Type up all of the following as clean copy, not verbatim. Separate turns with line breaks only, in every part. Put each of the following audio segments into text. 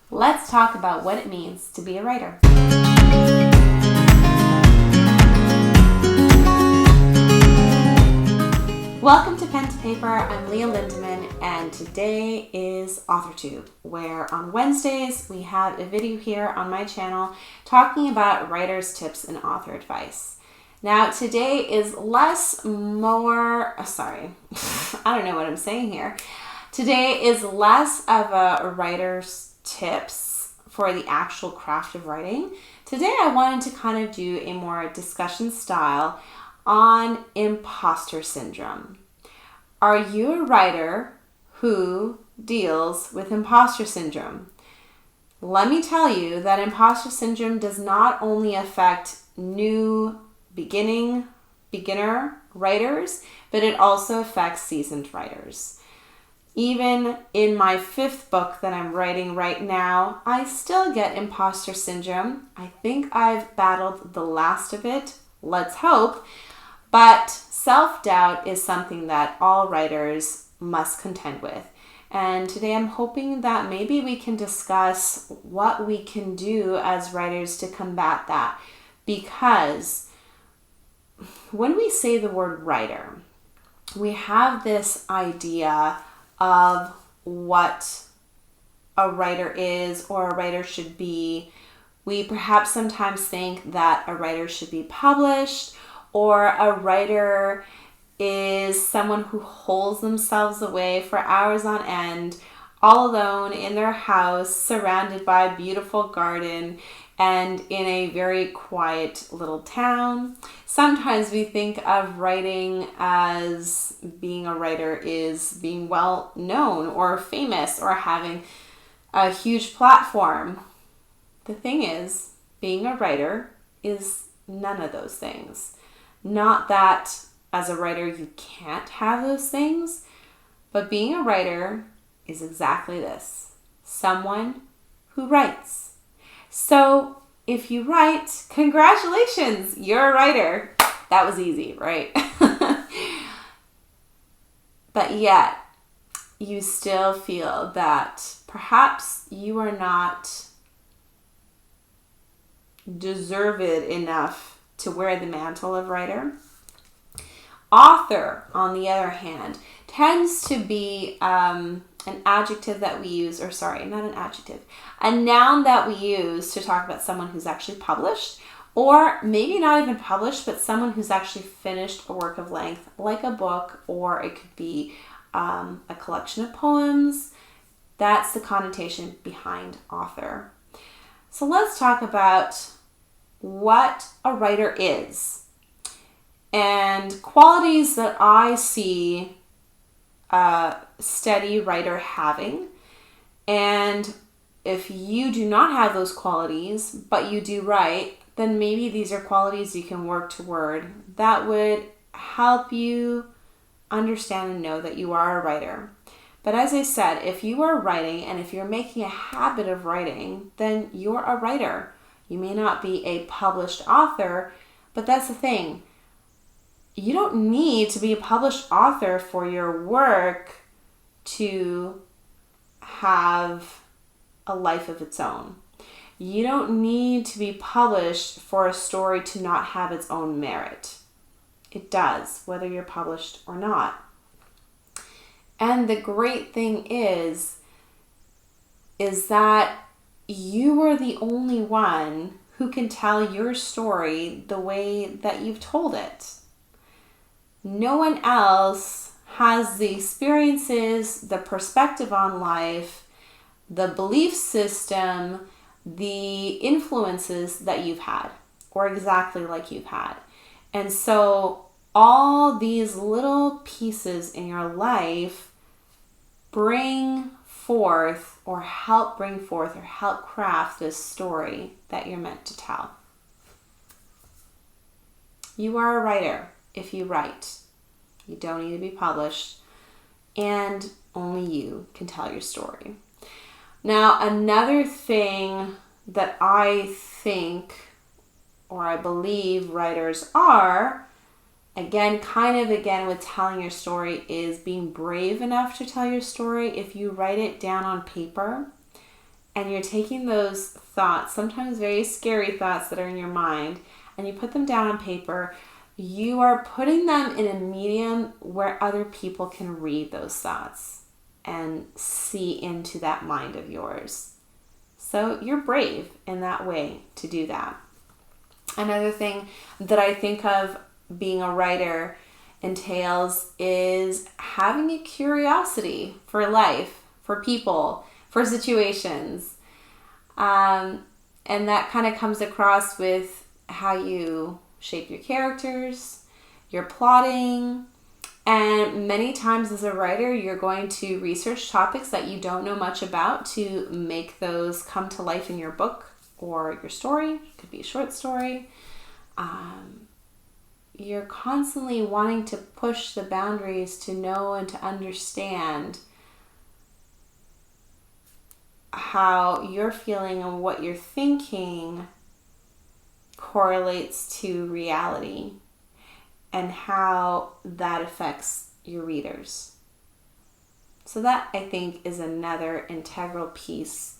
Let's talk about what it means to be a writer. Welcome to Pen to Paper. I'm Leah Lindemann, and today is AuthorTube, where on Wednesdays we have a video here on my channel talking about writers' tips and author advice. Now today is I don't know what I'm saying here. Today is less of a writer's tips for the actual craft of writing. Today I wanted to kind of do a more discussion style on imposter syndrome. Are you a writer who deals with imposter syndrome? Let me tell you that imposter syndrome does not only affect new beginner writers, but it also affects seasoned writers. Even in my 5th book that I'm writing right now, I still get imposter syndrome. I think I've battled the last of it, let's hope. But self-doubt is something that all writers must contend with. And today I'm hoping that maybe we can discuss what we can do as writers to combat that. Because when we say the word writer, we have this idea of what a writer is or a writer should be. We perhaps sometimes think that a writer should be published, or a writer is someone who holds themselves away for hours on end, all alone in their house, surrounded by a beautiful garden and in a very quiet little town. Sometimes we think of writing as being a writer is being well known or famous or having a huge platform. The thing is, being a writer is none of those things. Not that as a writer you can't have those things, but being a writer is exactly this: someone who writes. So if you write, congratulations, you're a writer. That was easy, right? But yet you still feel that perhaps you are not deserved enough to wear the mantle of writer. Author, on the other hand, tends to be an adjective that we use, a noun that we use to talk about someone who's actually published, or maybe not even published, but someone who's actually finished a work of length, like a book, or it could be a collection of poems. That's the connotation behind author. So let's talk about what a writer is and qualities that I see a steady writer having. And if you do not have those qualities, but you do write, then maybe these are qualities you can work toward that would help you understand and know that you are a writer. But as I said, if you are writing and if you're making a habit of writing, then you're a writer. You may not be a published author, but that's the thing. You don't need to be a published author for your work to have a life of its own. You don't need to be published for a story to not have its own merit. It does, whether you're published or not. And the great thing is that you are the only one who can tell your story the way that you've told it. No one else has the experiences, the perspective on life, the belief system, the influences that you've had, or exactly like you've had. And so all these little pieces in your life bring forth or help craft this story that you're meant to tell. You are a writer if you write. You don't need to be published, and only you can tell your story. Now, another thing that I think, or I believe writers are, again with telling your story, is being brave enough to tell your story. If you write it down on paper and you're taking those thoughts, sometimes very scary thoughts that are in your mind, and you put them down on paper, you are putting them in a medium where other people can read those thoughts and see into that mind of yours. So you're brave in that way to do that. Another thing that I think of being a writer entails is having a curiosity for life, for people, for situations. And that kind of comes across with how you shape your characters, your plotting, and many times as a writer, you're going to research topics that you don't know much about to make those come to life in your book or your story. It could be a short story. You're constantly wanting to push the boundaries to know and to understand how you're feeling and what you're thinking correlates to reality and how that affects your readers. So that, I think, is another integral piece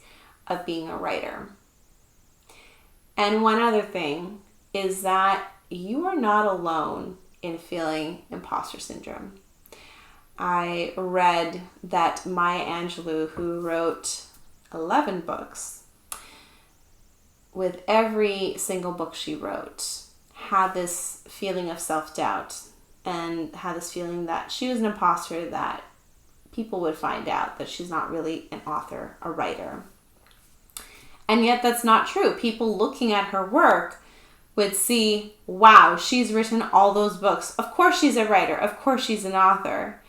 of being a writer. And one other thing is that you are not alone in feeling imposter syndrome. I read that Maya Angelou, who wrote 11 books, with every single book she wrote, had this feeling of self-doubt and had this feeling that she was an imposter, that people would find out that she's not really an author, a writer. And yet that's not true. People looking at her work would see, wow, she's written all those books. Of course she's a writer. Of course she's an author.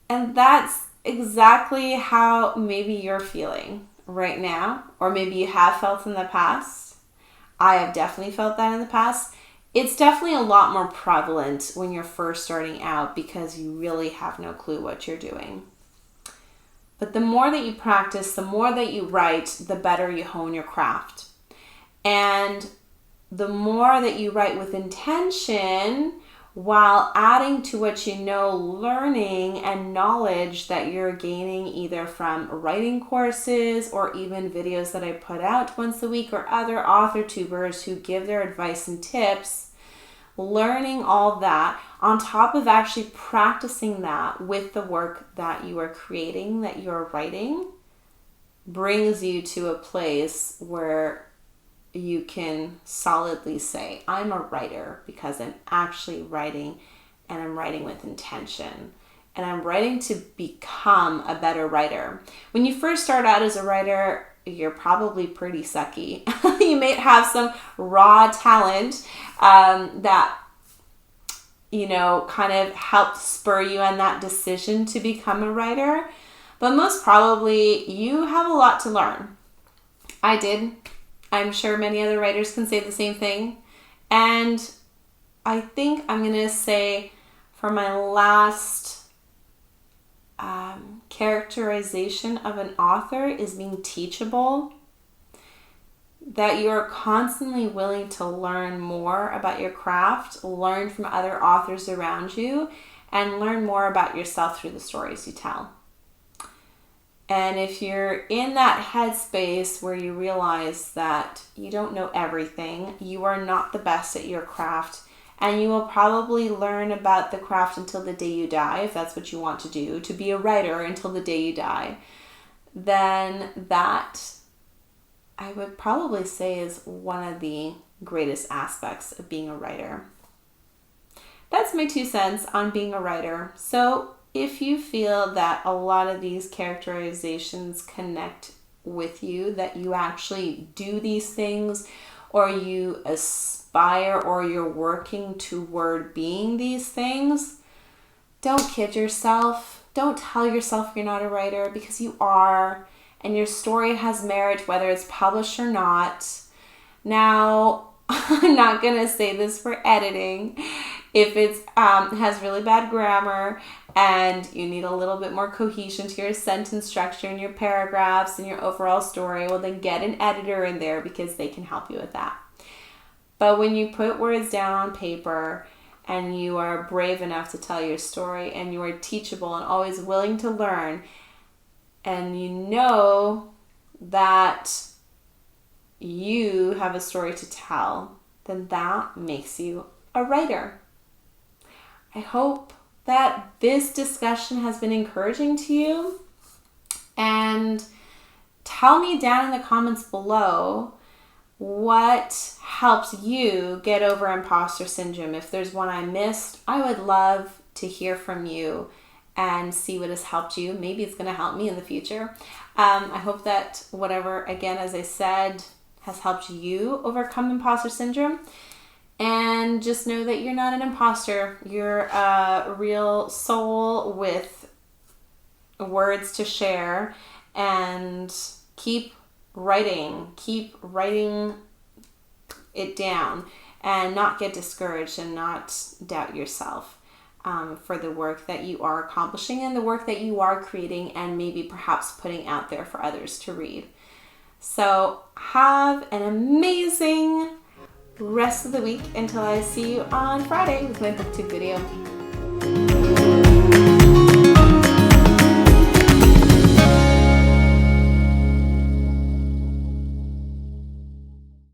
And that's exactly how maybe you're feeling right now, or maybe you have felt in the past. I have definitely felt that in the past. It's definitely a lot more prevalent when you're first starting out because you really have no clue what you're doing. But the more that you practice, the more that you write, the better you hone your craft. And the more that you write with intention, while adding to what you know, learning and knowledge that you're gaining either from writing courses or even videos that I put out once a week, or other author tubers who give their advice and tips, learning all that on top of actually practicing that with the work that you are creating, that you're writing, brings you to a place where you can solidly say, I'm a writer because I'm actually writing, and I'm writing with intention, and I'm writing to become a better writer. When you first start out as a writer, you're probably pretty sucky. You may have some raw talent that, kind of helped spur you on that decision to become a writer. But most probably, you have a lot to learn. I did. I'm sure many other writers can say the same thing. And I think I'm going to say for my last characterization of an author is being teachable. That you're constantly willing to learn more about your craft, learn from other authors around you, and learn more about yourself through the stories you tell. And if you're in that headspace where you realize that you don't know everything, you are not the best at your craft, and you will probably learn about the craft until the day you die, if that's what you want to do, to be a writer until the day you die, then that, I would probably say, is one of the greatest aspects of being a writer. That's my 2 cents on being a writer. So if you feel that a lot of these characterizations connect with you, that you actually do these things, or you aspire, or you're working toward being these things, don't kid yourself. Don't tell yourself you're not a writer, because you are, and your story has merit whether it's published or not. Now, I'm not going to say this for editing. If it has really bad grammar and you need a little bit more cohesion to your sentence structure and your paragraphs and your overall story, well, then get an editor in there because they can help you with that. But when you put words down on paper and you are brave enough to tell your story and you are teachable and always willing to learn, and you know that you have a story to tell, then that makes you a writer. I hope that this discussion has been encouraging to you, and tell me down in the comments below what helps you get over imposter syndrome. If there's one I missed, I would love to hear from you and see what has helped you. Maybe it's going to help me in the future. I hope that whatever, again, as I said, has helped you overcome imposter syndrome. And just know that you're not an imposter. You're a real soul with words to share, and keep writing it down, and not get discouraged and not doubt yourself for the work that you are accomplishing and the work that you are creating and maybe perhaps putting out there for others to read. So have an amazing rest of the week until I see you on Friday with my booktube video.